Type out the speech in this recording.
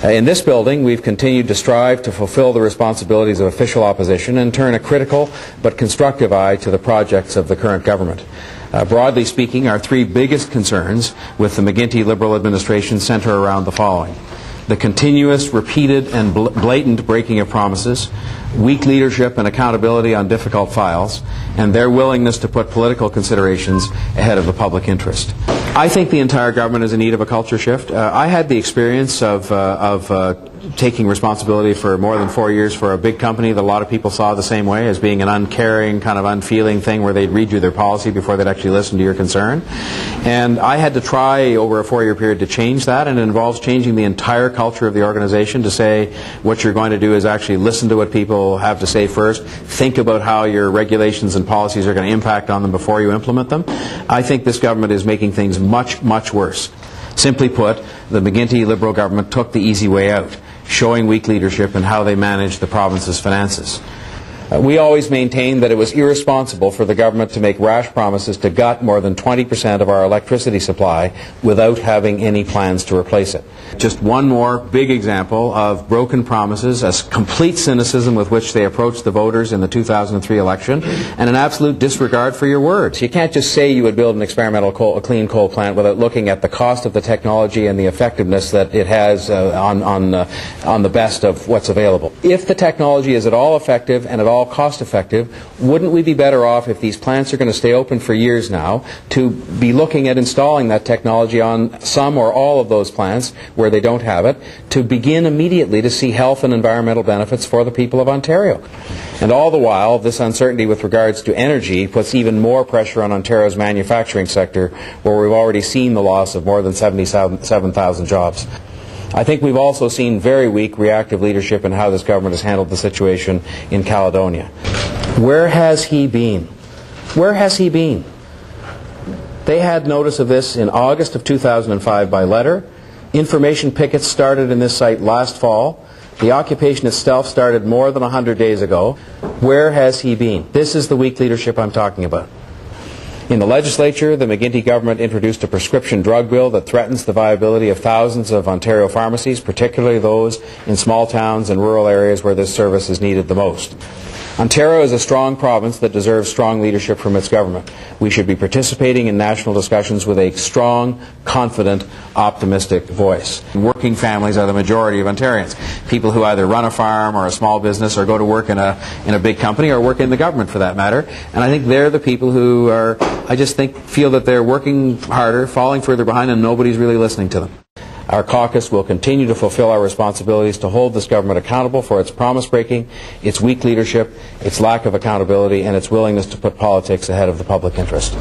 In this building, we've continued to strive to fulfill the responsibilities of official opposition and turn a critical but constructive eye to the projects of the current government. Broadly speaking, our three biggest concerns with the McGuinty Liberal administration center around the following: the continuous, repeated and blatant breaking of promises, weak leadership and accountability on difficult files, and their willingness to put political considerations ahead of the public interest. I think the entire government is in need of a culture shift. I had the experience of taking responsibility for more than 4 years for a big company that a lot of people saw the same way, as being an uncaring, kind of unfeeling thing where they'd read you their policy before they'd actually listen to your concern. And I had to try over a 4-year period to change that, and it involves changing the entire culture of the organization to say what you're going to do is actually listen to what people have to say first, think about how your regulations and policies are going to impact on them before you implement them. I think this government is making things much, much worse. Simply put, the McGuinty Liberal government took the easy way out, showing weak leadership in how they managed the province's finances. We always maintained that it was irresponsible for the government to make rash promises to gut more than 20% of our electricity supply without having any plans to replace it. Just one more big example of broken promises, a complete cynicism with which they approached the voters in the 2003 election, and an absolute disregard for your words. You can't just say you would build an experimental clean coal plant without looking at the cost of the technology and the effectiveness that it has on the best of what's available. If the technology is at all effective and at all cost effective, wouldn't we be better off, if these plants are going to stay open for years now, to be looking at installing that technology on some or all of those plants where they don't have it, to begin immediately to see health and environmental benefits for the people of Ontario? And all the while, this uncertainty with regards to energy puts even more pressure on Ontario's manufacturing sector, where we've already seen the loss of more than 77,000 jobs. I think we've also seen very weak reactive leadership in how this government has handled the situation in Caledonia. Where has he been? Where has he been? They had notice of this in August of 2005 by letter. Information pickets started in this site last fall. The occupation itself started more than 100 days ago. Where has he been? This is the weak leadership I'm talking about. In the Legislature, the McGuinty government introduced a prescription drug bill that threatens the viability of thousands of Ontario pharmacies, particularly those in small towns and rural areas where this service is needed the most. Ontario is a strong province that deserves strong leadership from its government. We should be participating in national discussions with a strong, confident, optimistic voice. Working families are the majority of Ontarians. People who either run a farm or a small business or go to work in a big company or work in the government for that matter. And I think they're the people who are, I just think, feel that they're working harder, falling further behind, and nobody's really listening to them. Our caucus will continue to fulfill our responsibilities to hold this government accountable for its promise-breaking, its weak leadership, its lack of accountability, and its willingness to put politics ahead of the public interest.